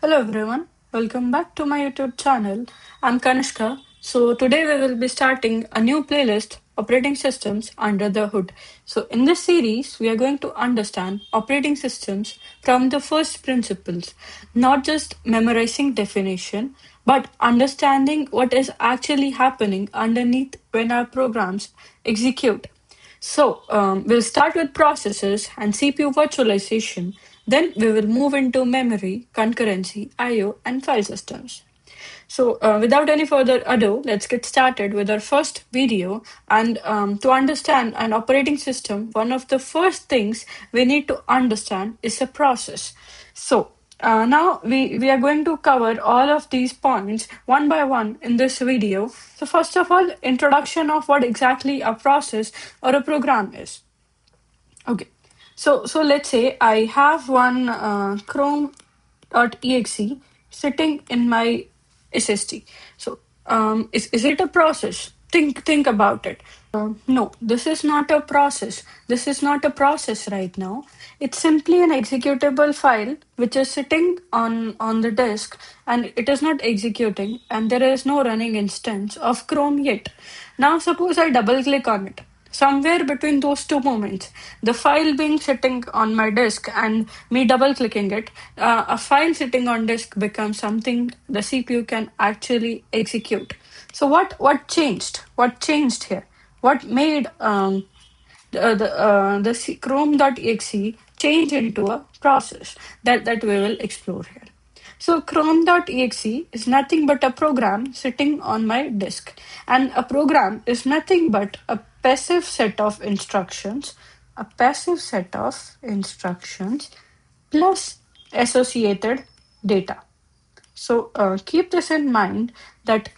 Hello everyone, welcome back to my YouTube channel. I'm Kanishka. So today we will be starting a new playlist, Operating Systems Under the Hood. So in this series, we are going to understand operating systems from the first principles, not just memorizing definition, but understanding what is actually happening underneath when our programs execute. We'll start with processors and CPU virtualization. Then we will move into memory, concurrency, I/O, and file systems. Without any further ado, let's get started with our first video. And to understand an operating system, one of the first things we need to understand is a process. Now we are going to cover all of these points one by one in this video. So first of all, introduction of what exactly a process or a program is. Okay, so let's say I have one Chrome.exe sitting in my SSD. Is it a process? Think about it. No, this is not a process. This is not a process right now. It's simply an executable file which is sitting on the disk and it is not executing and there is no running instance of Chrome yet. Now suppose I double click on it. Somewhere between those two moments, the file being sitting on my disk and me double clicking it, a file sitting on disk becomes something the CPU can actually execute. So what changed? What changed here? What made the Chrome.exe change into a process that we will explore here. So Chrome.exe is nothing but a program sitting on my disk, and a program is nothing but a passive set of instructions plus associated data. Keep this in mind that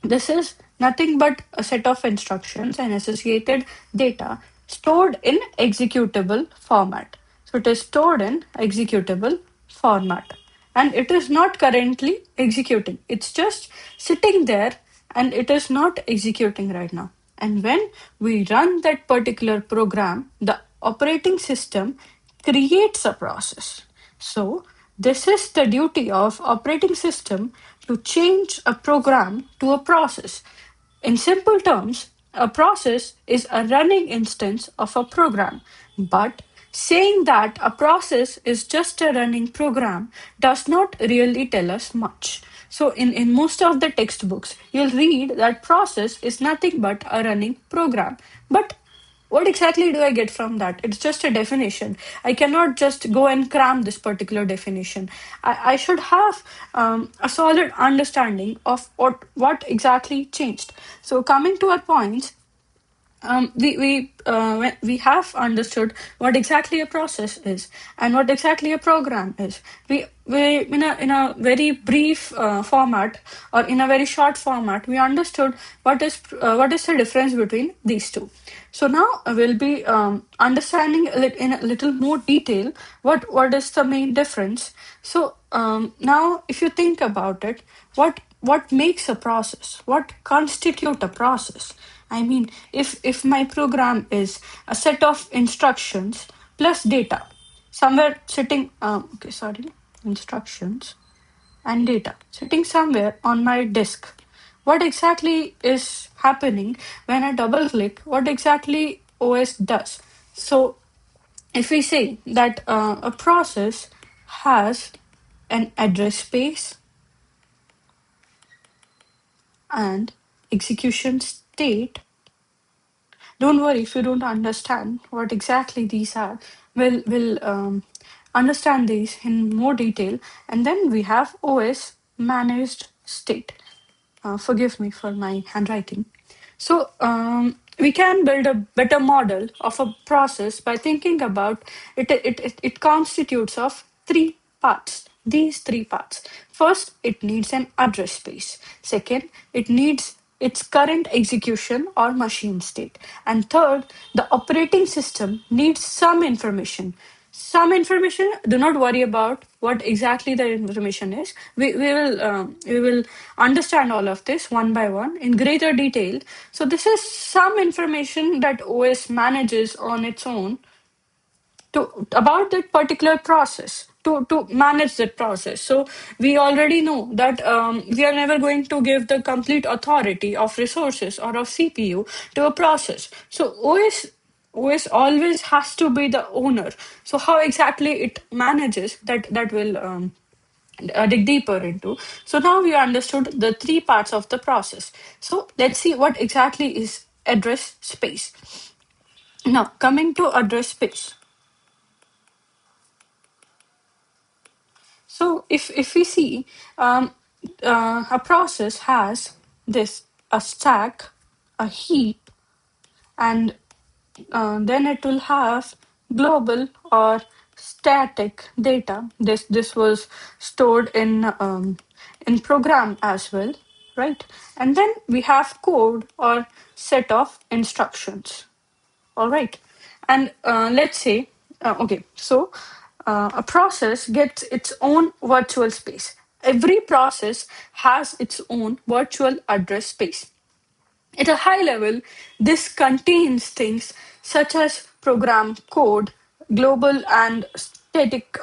this is nothing but a set of instructions and associated data stored in executable format. So it is stored in executable format and it is not currently executing. It's just sitting there and it is not executing right now. And when we run that particular program, the operating system creates a process. So this is the duty of operating system to change a program to a process. In simple terms, a process is a running instance of a program, but saying that a process is just a running program does not really tell us much. So, in most of the textbooks, you'll read that process is nothing but a running program. But what exactly do I get from that? It's just a definition. I cannot just go and cram this particular definition. I should have a solid understanding of what exactly changed. So, coming to our points, we have understood what exactly a process is and what exactly a program is. We in a very brief format or in a very short format, we understood what is the difference between these two. So now we'll be understanding in a little more detail what is the main difference. Now, if you think about it, what makes a process? What constitute a process? I mean, if my program is a set of instructions plus data, somewhere sitting, instructions and data sitting somewhere on my disk. What exactly is happening when I double click? What exactly OS does? So, if we say that a process has an address space and execution state. Don't worry if you don't understand what exactly these are. We'll understand these in more detail. And then we have OS managed state. Forgive me for my handwriting. We can build a better model of a process by thinking about it. It constitutes of three parts. These three parts. First, it needs an address space. Second, it needs its current execution or machine state. And third, the operating system needs some information. Do not worry about what exactly the information is. We will understand all of this one by one in greater detail. So this is some information that OS manages on its own to about that particular process. to manage that process. So we already know that we are never going to give the complete authority of resources or of CPU to a process. So OS always has to be the owner. So how exactly it manages that, that will dig deeper into. So now we understood the three parts of the process. So let's see what exactly is address space. Now, coming to address space. So if we see a process has this a stack, a heap, and then it will have global or static data. This was stored in program as well, right? And then we have code or set of instructions. All right. And let's say, okay, so a process gets its own virtual space. Every process has its own virtual address space. At a high level, this contains things such as program code, global and static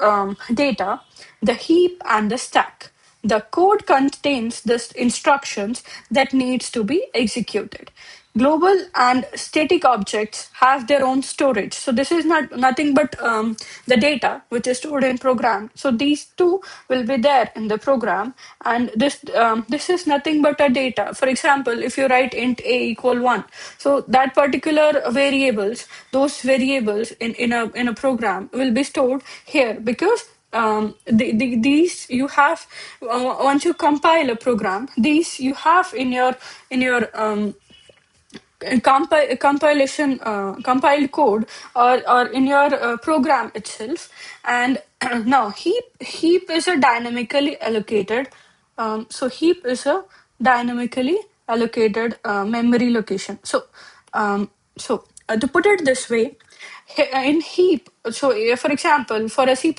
data, the heap and the stack. The code contains the instructions that needs to be executed. Global and static objects have their own storage. So this is not nothing but the data which is stored in program. So these two will be there in the program, and this is nothing but a data. For example, if you write int a equal 1, so that particular variables, those variables in a program will be stored here, because these you have once you compile a program, these you have in your compilation compiled code, or in your program itself. And now heap is a dynamically allocated, so heap is a dynamically allocated memory location. So to put it this way, in heap, so for example, for a C++,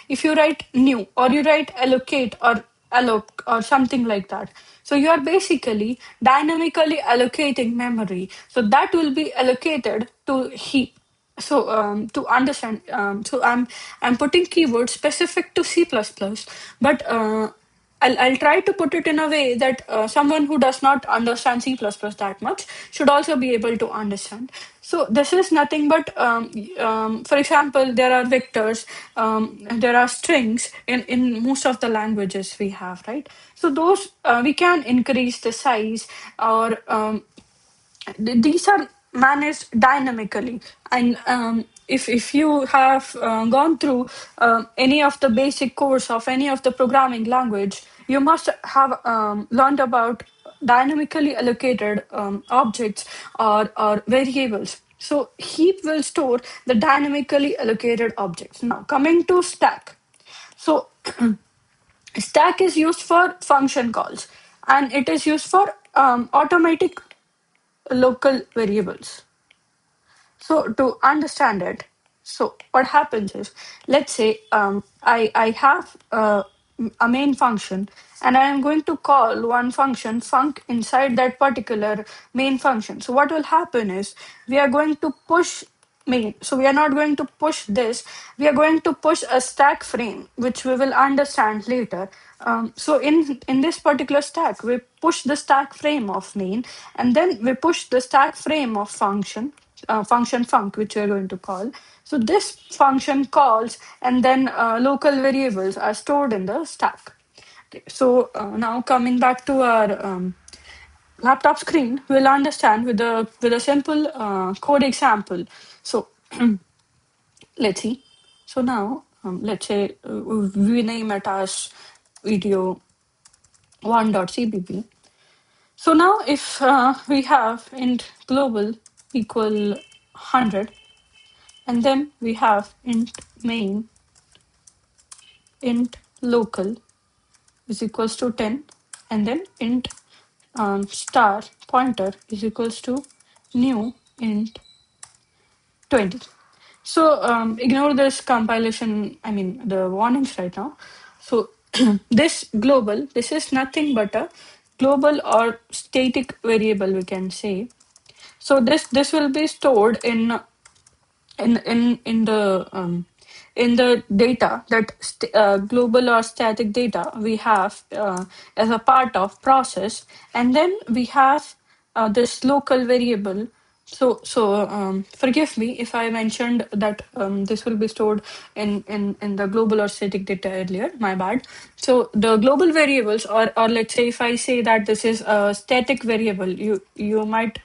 if you write new or you write allocate or alloc or something like that, so you are basically dynamically allocating memory. So that will be allocated to heap. So to understand, so I'm putting keywords specific to C++, but I'll try to put it in a way that someone who does not understand C++ that much should also be able to understand. So this is nothing but, for example, there are vectors, there are strings in most of the languages we have, right? So those we can increase the size, or these are managed dynamically. And if you have gone through any of the basic course of any of the programming language, you must have learned about dynamically allocated objects, or variables. So heap will store the dynamically allocated objects. Now coming to stack. So stack is used for function calls, and it is used for automatic local variables. So to understand it, so what happens is, let's say I have a main function, and I am going to call one function func inside that particular main function. So what will happen is, we are going to push main. So we are not going to push this. We are going to push a stack frame, which we will understand later. So in this particular stack, we push the stack frame of main, and then we push the stack frame of function, function func, which we are going to call. So this function calls, and then local variables are stored in the stack. Okay, so now coming back to our laptop screen, we'll understand with a simple code example. So let's see. So now let's say we name it as video 1.cpp. So now if we have int global equal 100, and then we have int main int local is equals to 10, and then int star pointer is equals to new int 20. So ignore this compilation, I mean the warnings right now. So this global, this is nothing but a global or static variable, we can say. So this will be stored in the in the data that global or static data we have as a part of process, and then we have this local variable. So forgive me if I mentioned that this will be stored in the global or static data earlier. My bad. So the global variables, or let's say if I say that this is a static variable, you might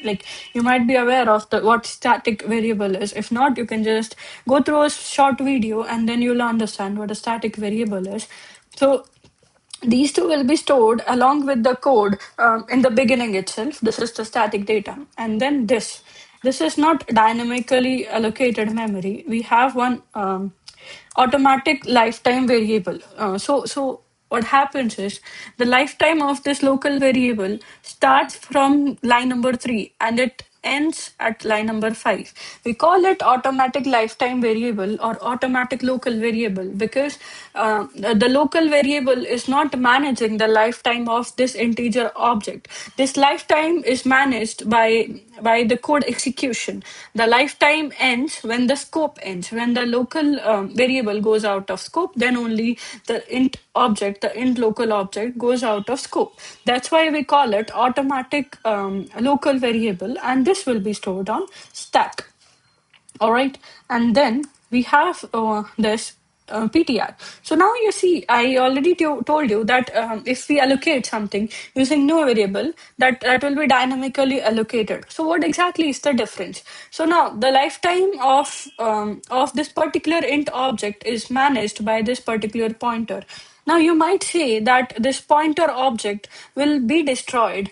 like you might be aware of the what static variable is. If not, you can just go through a short video and then you'll understand what a static variable is. So these two will be stored along with the code in the beginning itself. This is the static data. And then this is not dynamically allocated memory. We have one automatic lifetime variable. So what happens is the lifetime of this local variable starts from line number 3 and it ends at line number 5. We call it automatic lifetime variable or automatic local variable because the local variable is not managing the lifetime of this integer object. This lifetime is managed by the code execution. The lifetime ends when the scope ends. When the local variable goes out of scope, then only the int object, the int local object goes out of scope. That's why we call it automatic local variable, and this will be stored on stack. All right, and then we have this PTR. So now you see, I already told you that if we allocate something using no variable, that will be dynamically allocated. So what exactly is the difference? So now the lifetime of this particular int object is managed by this particular pointer. Now you might say that this pointer object will be destroyed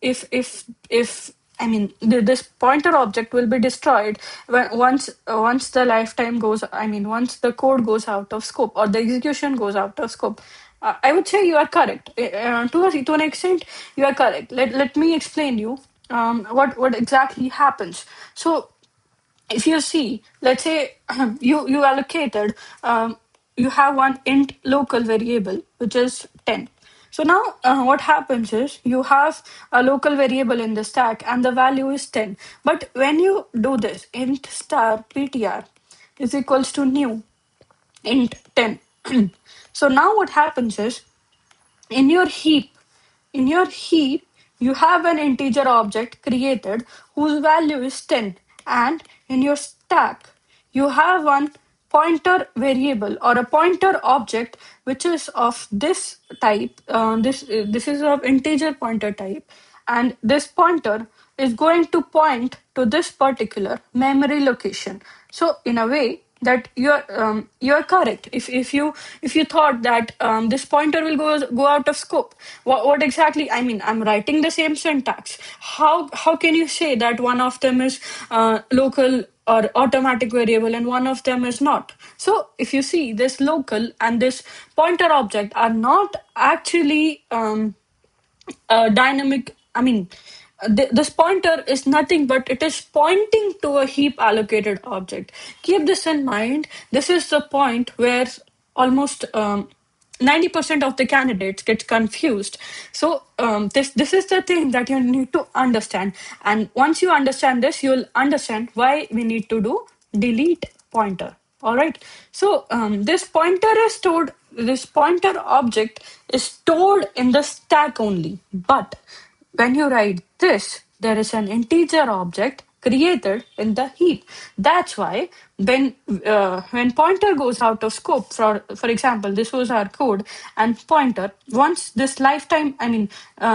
if I mean, this pointer object will be destroyed once the lifetime goes. I mean, once the code goes out of scope or the execution goes out of scope. I would say you are correct. To an extent, you are correct. Let me explain you what exactly happens. So if you see, let's say you allocated, you have one int local variable which is 10. So now what happens is you have a local variable in the stack and the value is 10. But when you do this, int star ptr is equals to new int 10. So now what happens is in your heap in your heap you have an integer object created whose value is 10, and in your stack you have one pointer variable or a pointer object which is of this type. This is of integer pointer type, and this pointer is going to point to this particular memory location. So in a way that you're correct. If you thought that this pointer will go out of scope, what exactly? I mean, I'm writing the same syntax. How can you say that one of them is local or automatic variable and one of them is not? So if you see, this local and this pointer object are not actually dynamic. I mean, this pointer is nothing but it is pointing to a heap allocated object. Keep this in mind. This is the point where almost 90% of the candidates get confused. So this is the thing that you need to understand. And once you understand this, you'll understand why we need to do delete pointer. All right. So this pointer object is stored in the stack only. But when you write this, there is an integer object created in the heap. That's why when pointer goes out of scope, for example, this was our code, and pointer, once this lifetime, I mean,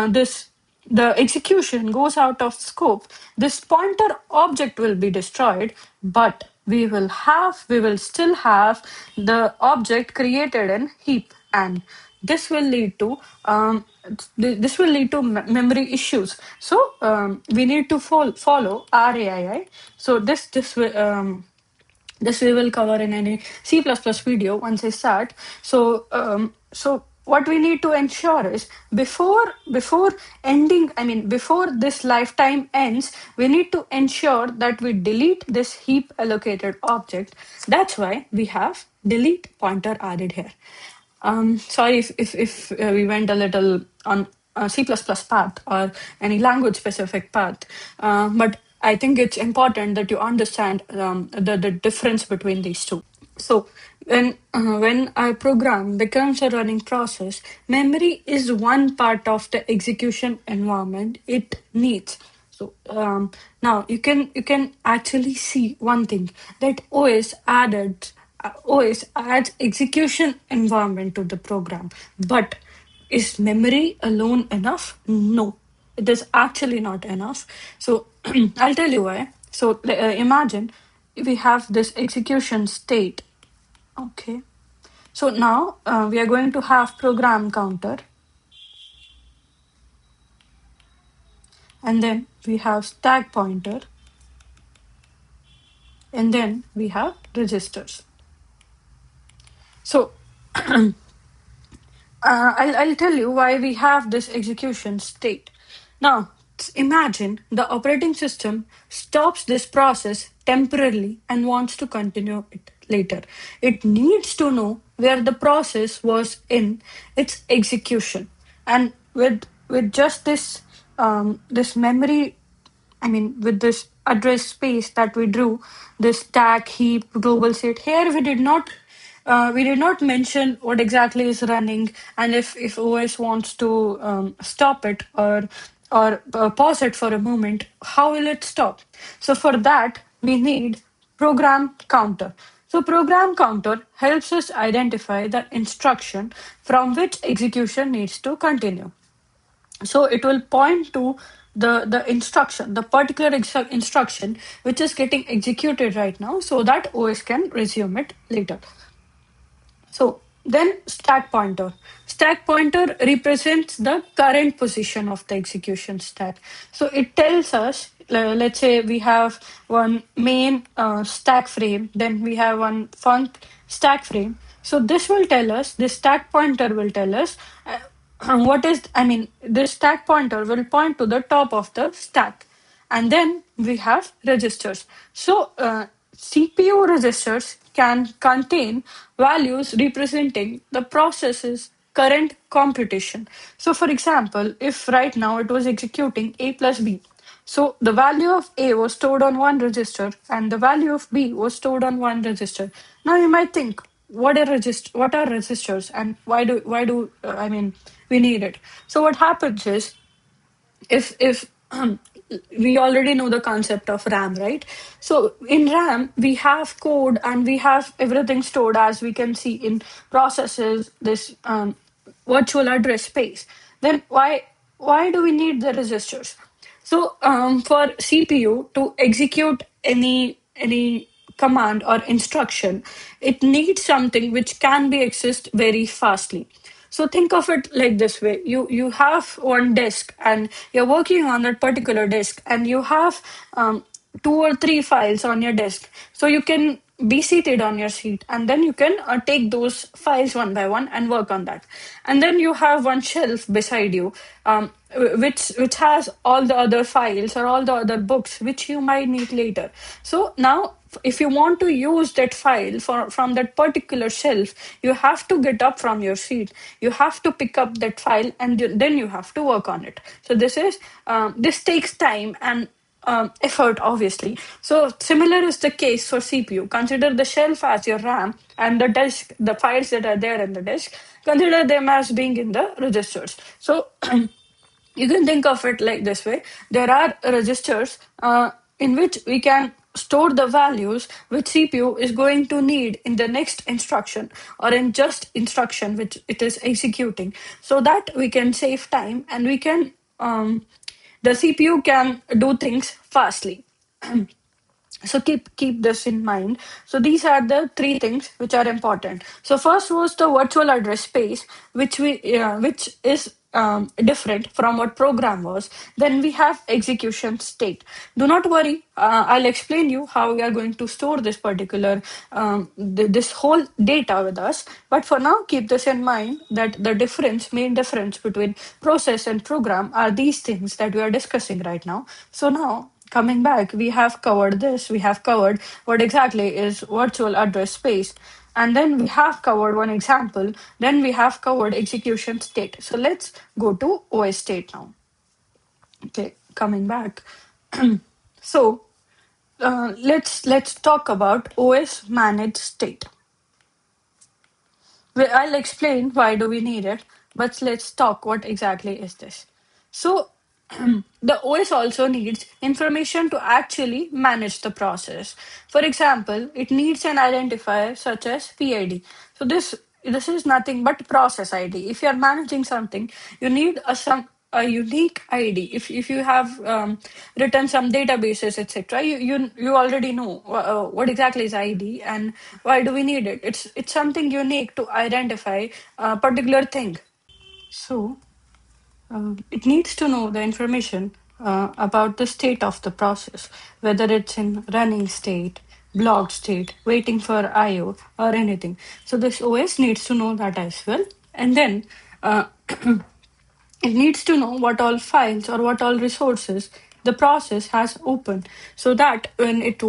this the execution goes out of scope, this pointer object will be destroyed, but we will still have the object created in heap, and this will lead to memory issues. So we need to follow RAII. So this we will cover in any C++ video once I start. So what we need to ensure is before ending, I mean before this lifetime ends, we need to ensure that we delete this heap allocated object. That's why we have delete pointer added here. Sorry if we went a little on C++ path or any language specific path, but I think it's important that you understand the difference between these two. So when our program becomes a running process, memory is one part of the execution environment it needs. So now you can actually see one thing that OS adds execution environment to the program, but is memory alone enough? No, it is actually not enough. So I'll tell you why. So imagine we have this execution state. Okay. So now we are going to have program counter, and then we have stack pointer, and then we have registers. So I'll tell you why we have this execution state. Now, imagine the operating system stops this process temporarily and wants to continue it later. It needs to know where the process was in its execution. And with just this memory, I mean, with this address space that we drew, this stack, heap, global state, here we did not mention what exactly is running, and if OS wants to stop it or pause it for a moment, how will it stop? So for that, we need program counter. So program counter helps us identify the instruction from which execution needs to continue. So it will point to the instruction, the particular instruction which is getting executed right now, so that OS can resume it later. So then stack pointer. Stack pointer represents the current position of the execution stack. So it tells us, let's say we have one main stack frame, then we have one func stack frame. So this stack pointer will tell us this stack pointer will point to the top of the stack. And then we have registers. So CPU registers can contain values representing the process's current computation. So for example, if right now it was executing A plus B, so the value of A was stored on one register and the value of B was stored on one register. Now you might think, what are registers, and why do we need it? So what happens is, if we already know the concept of RAM, right? So in RAM, we have code and we have everything stored, as we can see in processes, this virtual address space. Then why do we need the registers? So for CPU to execute any command or instruction, it needs something which can be accessed very fastly. So think of it like this way. You have one disk and you're working on that particular disk, and you have two or three files on your disk. So you can be seated on your seat, and then you can take those files one by one and work on that. And then you have one shelf beside you, which has all the other files or all the other books which you might need later. So now, if you want to use that file from that particular shelf, you have to get up from your seat, you have to pick up that file, and then you have to work on it. So this takes time and effort, obviously. So similar is the case for CPU. Consider the shelf as your RAM, and the disk, the files that are there in the disk, consider them as being in the registers. So you can think of it like this way. There are registers in which we can store the values which CPU is going to need in the next instruction, or in just instruction which it is executing, so that we can save time and the CPU can do things fastly. So keep this in mind. So these are the three things which are important. So first was the virtual address space, which is different from what program was. Then we have execution state. Do not worry, I'll explain you how we are going to store this particular this whole data with us. But for now, keep this in mind, that the main difference between process and program are these things that we are discussing right now. So now, coming back, we have covered this. We have covered what exactly is virtual address space. And then we have covered one example. Then we have covered execution state. So let's go to OS state now. Okay, coming back. So let's talk about OS managed state. I'll explain why do we need it, but let's talk what exactly is this. So the OS also needs information to actually manage the process. For example, it needs an identifier such as PID. So this is nothing but process ID. If you are managing something, you need a unique ID. If you have written some databases, etc., you already know what exactly is ID and why do we need it. It's something unique to identify a particular thing. So it needs to know the information about the state of the process, whether it's in running state, blocked state, waiting for IO, or anything. So this OS needs to know that as well. And then uh, it needs to know what all files or what all resources the process has open, so that when it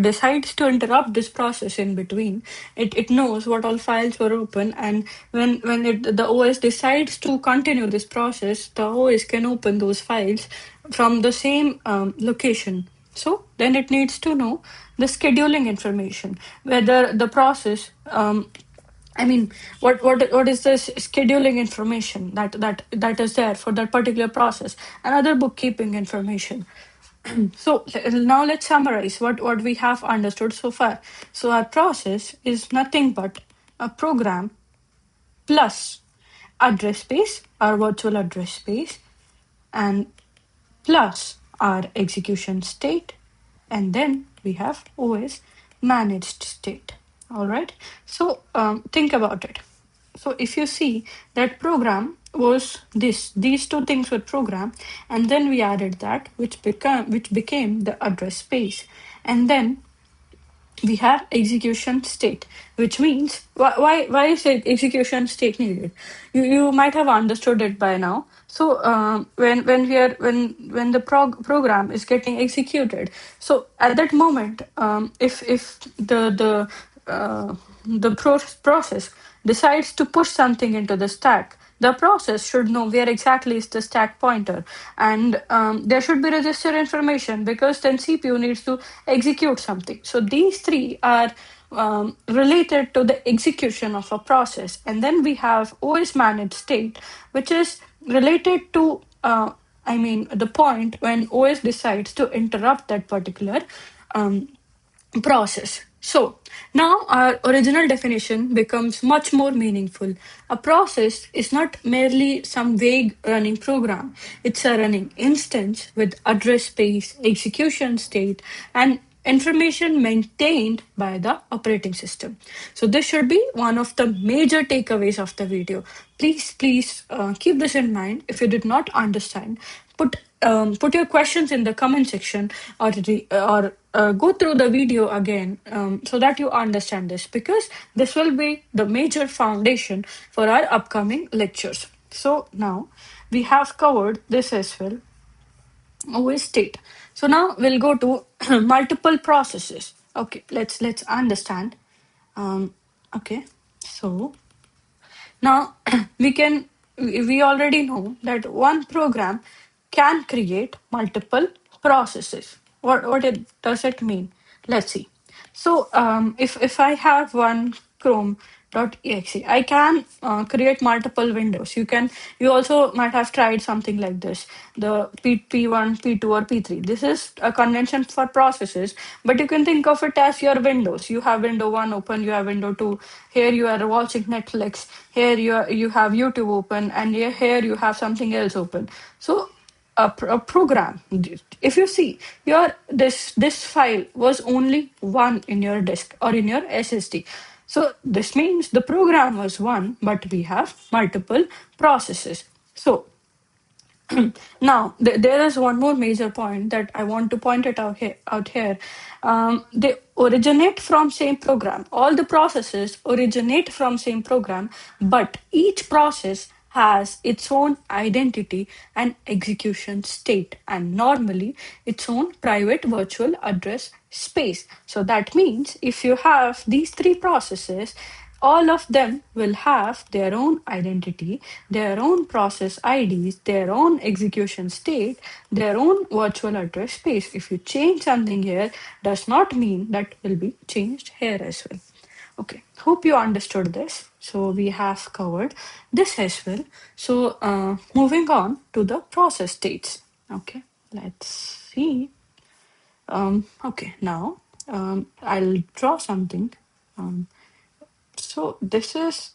decides to interrupt this process in between, it knows what all files were open, and the OS decides to continue this process, the OS can open those files from the same location. So then it needs to know the scheduling information, whether the process I mean, what is this scheduling information that is there for that particular process? Another bookkeeping information. So now let's summarize what we have understood so far. So our process is nothing but a program plus address space, our virtual address space, and plus our execution state, and then we have OS managed state. All right. So think about it. So if you see that program was these two things were program, and then we added that which became the address space, and then we have execution state, which means why is execution state needed? You might have understood it by now. So when the program is getting executed, so at that moment, if the process decides to push something into the stack, the process should know where exactly is the stack pointer, and there should be register information, because then CPU needs to execute something. So these three are related to the execution of a process. And then we have OS managed state, which is related to the point when OS decides to interrupt that particular um, process. So now our original definition becomes much more meaningful. A process is not merely some vague running program, it's a running instance with address space, execution state, and information maintained by the operating system. So this should be one of the major takeaways of the video. Please keep this in mind. If you did not understand, put your questions in the comment section, or go through the video again, so that you understand this, because this will be the major foundation for our upcoming lectures. So now we have covered this as well. OS state. So now we'll go to multiple processes. Okay, let's understand. Um, okay, so now we already know that one program can create multiple processes. Does it mean? Let's see. So if I have one Chrome.exe, I can create multiple windows. You also might have tried something like this, the P1, P2, or P3. This is a convention for processes, but you can think of it as your windows. You have window one open, you have window two. Here you are watching Netflix. Here you have YouTube open, and here you have something else open. So a program, if you see your this file was only one in your disk or in your SSD, so this means the program was one, but we have multiple processes. So now, there is one more major point that I want to point it out here. They originate from same program. All the processes originate from same program, but each process has its own identity and execution state, and normally its own private virtual address space. So that means if you have these three processes, all of them will have their own identity, their own process IDs, their own execution state, their own virtual address space. If you change something here, does not mean that will be changed here as well. Okay, hope you understood this. So we have covered this as well. So moving on to the process states. Okay, let's see. Okay, now I'll draw something. Um, so this is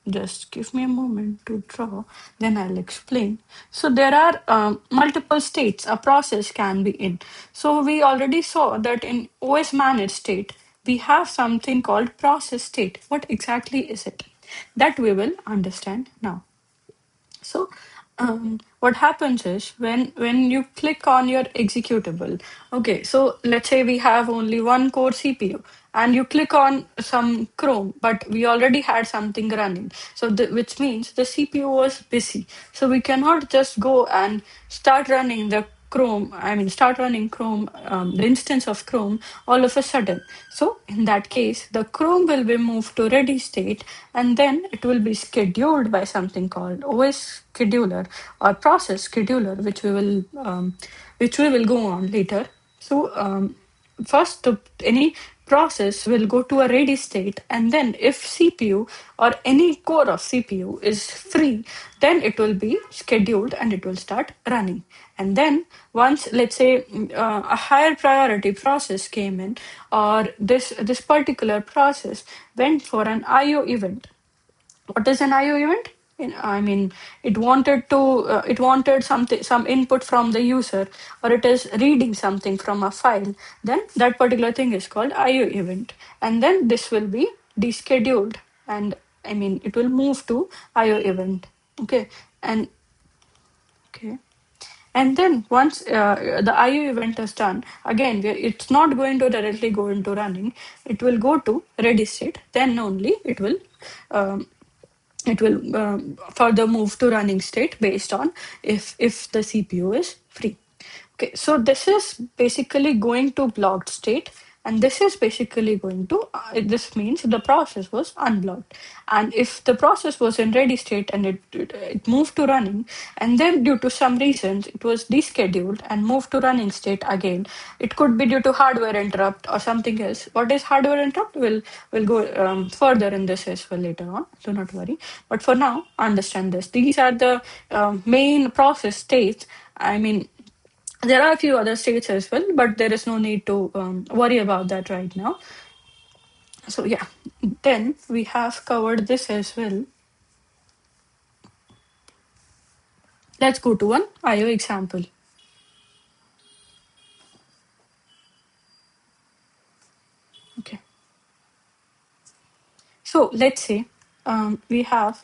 just give me a moment to draw, then I'll explain. So there are multiple states a process can be in. So we already saw that in OS managed state, we have something called process state. What exactly is it? That we will understand now. So, what happens is when you click on your executable, okay. So let's say we have only one core CPU, and you click on some Chrome, but we already had something running. So which means the CPU was busy. So we cannot just go and start running the Chrome, I mean, start running Chrome, the instance of Chrome all of a sudden. So in that case, the Chrome will be moved to ready state, and then it will be scheduled by something called OS scheduler or process scheduler, which we will go on later. So first, any process will go to a ready state, and then if CPU or any core of CPU is free, then it will be scheduled and it will start running. And then once, let's say, a higher priority process came in, or this particular process went for an IO event. What is an IO event? I mean, it wanted something, some input from the user, or it is reading something from a file. Then that particular thing is called IO event, and then this will be descheduled, and I mean it will move to IO event. Okay, and okay. And then once the IO event is done, again, it's not going to directly go into running. It will go to ready state. Then only um, it will further move to running state based on if the CPU is free. Okay, so this is basically going to blocked state, and this is basically going to, this means the process was unblocked. And if the process was in ready state and it moved to running, and then due to some reasons it was descheduled and moved to running state again, it could be due to hardware interrupt or something else. What is hardware interrupt? We'll go further in this as well later on, do not worry. But for now, understand this. These are the main process states. I mean, there are a few other states as well, but there is no need to worry about that right now. So yeah, then we have covered this as well. Let's go to one IO example. Okay. So let's say we have,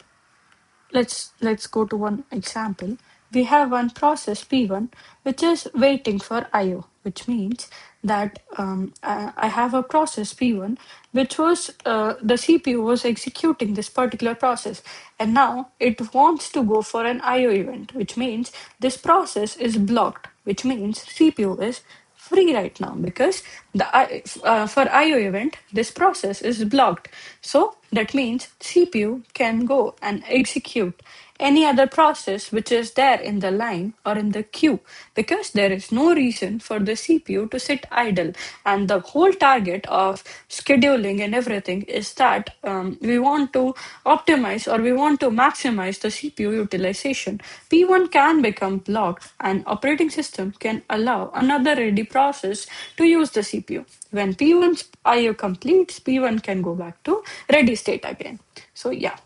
let's go to one example. We have one process P1 which is waiting for IO, which means that I have a process P1 which was the CPU was executing this particular process, and now it wants to go for an IO event, which means this process is blocked, which means CPU is free right now because for IO event, this process is blocked. So that means CPU can go and execute any other process which is there in the line or in the queue, because there is no reason for the CPU to sit idle. And the whole target of scheduling and everything is that we want to optimize or we want to maximize the CPU utilization. P1 can become blocked, and operating system can allow another ready process to use the CPU. When P1's IO completes, P1 can go back to ready state again. So yeah,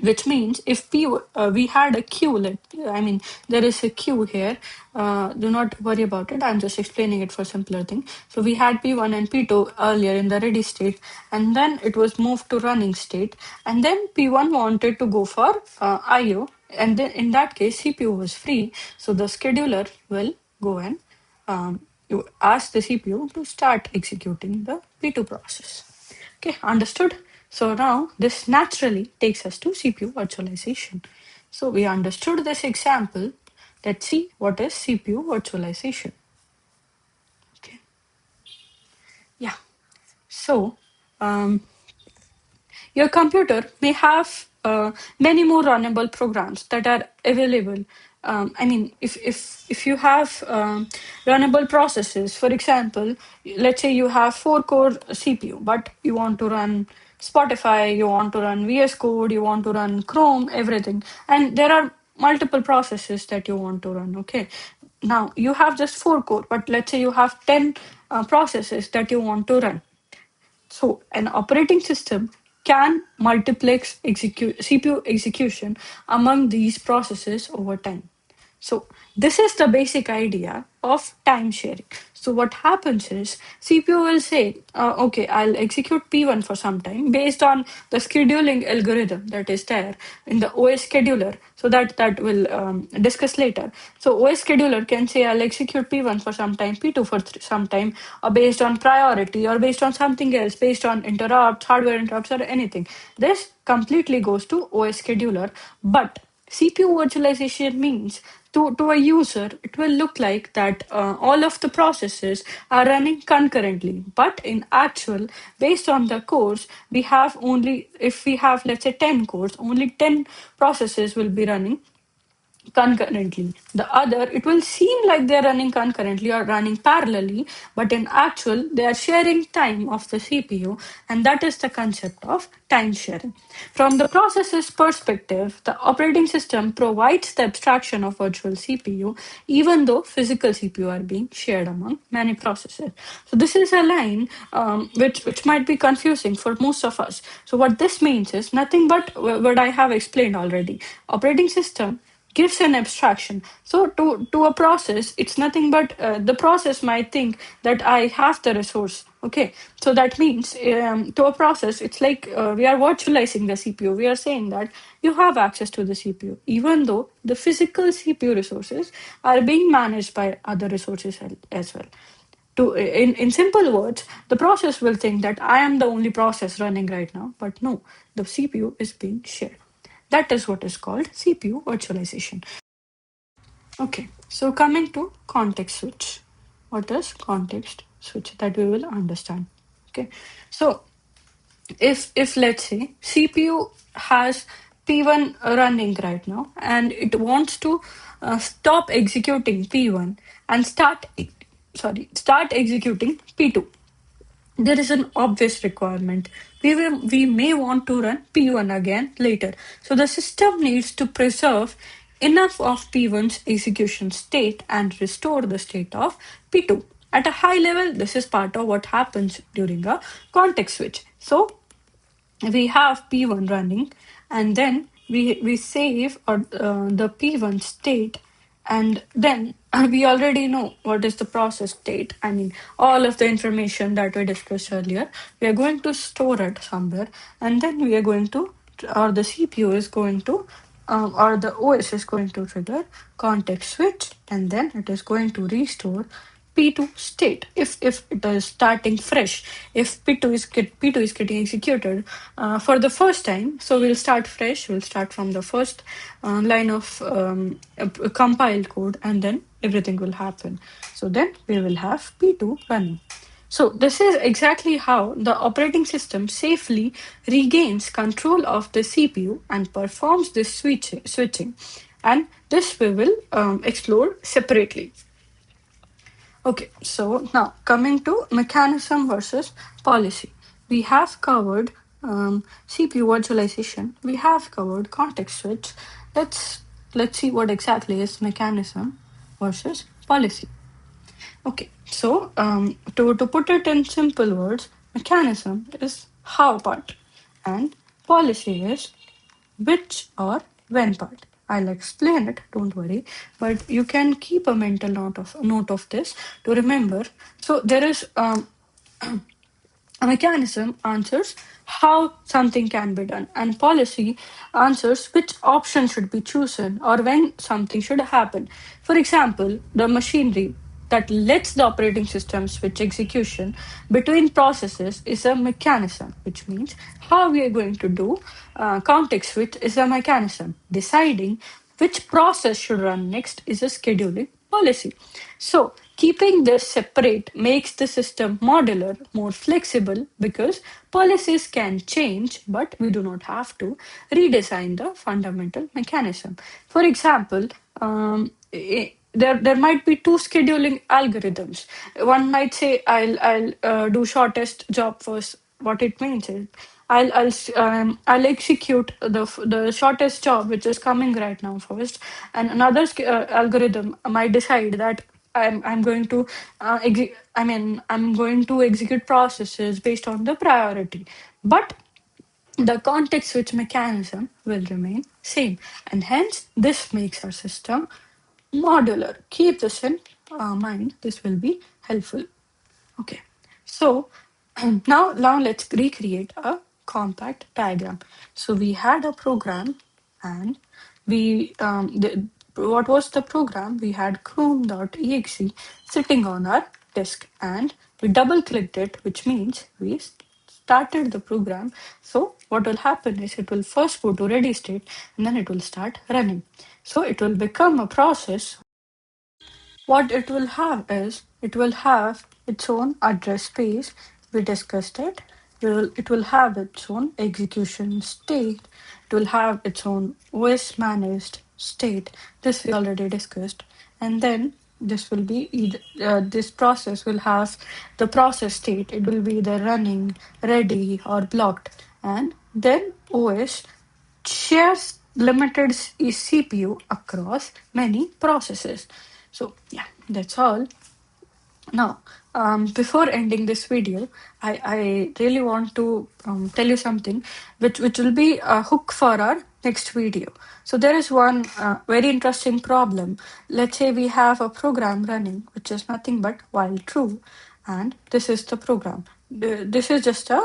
which means if we had a queue, I mean, there is a queue here. Do not worry about it. I'm just explaining it for simpler thing. So we had P1 and P2 earlier in the ready state, and then it was moved to running state. And then P1 wanted to go for IO, and then in that case, CPU was free. So the scheduler will go and you ask the CPU to start executing the P2 process. Okay, understood? So now this naturally takes us to CPU virtualization. So we understood this example. Let's see what is CPU virtualization. Okay, yeah. So your computer may have many more runnable programs that are available I mean, if you have runnable processes, for example, let's say you have 4 core CPU, but you want to run Spotify, you want to run VS Code, you want to run Chrome, everything, and there are multiple processes that you want to run. Okay, now you have just 4 core, but let's say you have 10 processes that you want to run. So, an operating system can multiplex CPU execution among these processes over time. So, this is the basic idea of time sharing. So, what happens is CPU will say, okay, I'll execute P1 for some time based on the scheduling algorithm that is there in the OS scheduler. So, that will discuss later. So, OS scheduler can say, I'll execute P1 for some time, P2 for some time, or based on priority, or based on something else, based on interrupts, hardware interrupts, or anything. This completely goes to OS scheduler, but CPU virtualization means to a user, it will look like that all of the processes are running concurrently. But in actual, based on the cores, we have only, if we have, let's say, 10 cores, only 10 processes will be running concurrently. The other, it will seem like they're running concurrently or running parallelly, but in actual, they are sharing time of the CPU, and that is the concept of time sharing. From the processor's perspective, the operating system provides the abstraction of virtual CPU, even though physical CPU are being shared among many processes. So this is a line which might be confusing for most of us. So what this means is nothing but what I have explained already. Operating system gives an abstraction. So to a process, it's nothing but the process might think that I have the resource. Okay, so that means to a process, it's like we are virtualizing the CPU. We are saying that you have access to the CPU, even though the physical CPU resources are being managed by other resources as well. In simple words, the process will think that I am the only process running right now, but no, the CPU is being shared. That is what is called CPU virtualization. Okay, so coming to context switch. What is context switch? That we will understand. Okay, so if let's say CPU has P1 running right now and it wants to stop executing P1 and start executing P2, there is an obvious requirement. We may want to run P1 again later. So the system needs to preserve enough of P1's execution state and restore the state of P2. At a high level, this is part of what happens during a context switch. So we have P1 running, and then we save the P1 state, and then we already know what is the process state. I mean, all of the information that we discussed earlier, we are going to store it somewhere, and then we are going to, or the CPU is going to, or the OS is going to trigger context switch, and then it is going to restore P2 state if it is starting fresh. If P2 is getting executed for the first time, so we'll start fresh. We'll start from the first line of compiled code, and then everything will happen. So then we will have P2 running. So this is exactly how the operating system safely regains control of the CPU and performs this switching. And this we will explore separately. Okay, so now coming to mechanism versus policy. We have covered CPU virtualization. We have covered context switch. Let's see what exactly is mechanism versus policy. Okay, so to put it in simple words, mechanism is how part, and policy is which or when part. I'll explain it, don't worry, but you can keep a mental note of this to remember. So there is a mechanism answers how something can be done, and policy answers which option should be chosen or when something should happen. For example, the machinery that lets the operating system switch execution between processes is a mechanism, which means how we are going to do context switch is a mechanism. Deciding which process should run next is a scheduling policy. So Keeping this separate makes the system modular, more flexible because policies can change, but we do not have to redesign the fundamental mechanism. For example, there might be two scheduling algorithms. One might say, I'll do shortest job first. What it means is, I'll execute the shortest job which is coming right now first, and another algorithm might decide that I'm going to I'm going to execute processes based on the priority, but the context switch mechanism will remain same, and hence this makes our system modular. Keep this in mind. This will be helpful. Okay, so now let's recreate a compact diagram. So we had a program, and what was the program? We had chrome.exe sitting on our disk, and we double clicked it, which means we started the program. So what will happen is it will first go to ready state, and then it will start running. So it will become a process. What it will have is it will have its own address space. We discussed it. It will have its own execution state. It will have its own OS managed state. This we already discussed. And then this will be this process will have the process state. It will be either running, ready, or blocked. And then OS shares limited CPU across many processes. So yeah, that's all. Now, before ending this video, I really want to tell you something which will be a hook for our next video. So there is one very interesting problem. Let's say we have a program running which is nothing but while true, and this is the program. This is just a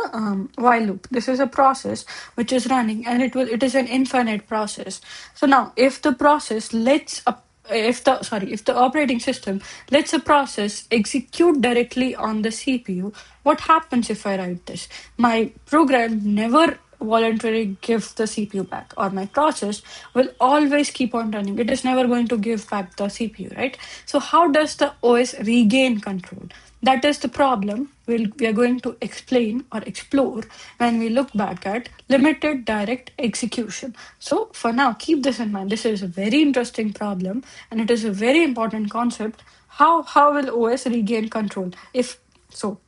while loop. This is a process which is running, and it is an infinite process. So now, if the process lets a if the operating system lets a process execute directly on the CPU, what happens if I write this? My program never voluntarily gives the CPU back, or my process will always keep on running. It is never going to give back the CPU, right? So how does the OS regain control? That is the problem we are going to explain or explore when we look back at limited direct execution. So for now, keep this in mind. This is a very interesting problem, and it is a very important concept. How will OS regain control? If so,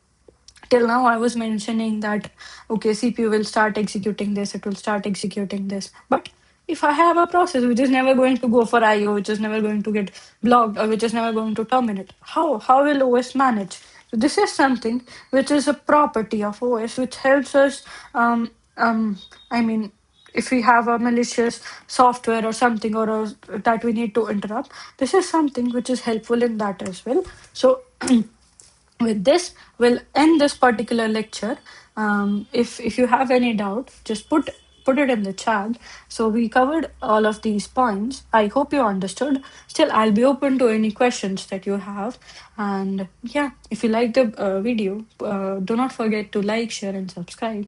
till now I was mentioning that okay, CPU will start executing this, it will start executing this. But if I have a process which is never going to go for IO, which is never going to get blocked, or which is never going to terminate, how will OS manage? So this is something which is a property of OS which helps us I mean if we have a malicious software or something, that we need to interrupt, this is something which is helpful in that as well. So with this, we'll end this particular lecture. If you have any doubt, just put it in the chat. So we covered all of these points. I hope you understood. Still, I'll be open to any questions that you have. And yeah, if you like the video, do not forget to like, share, and subscribe.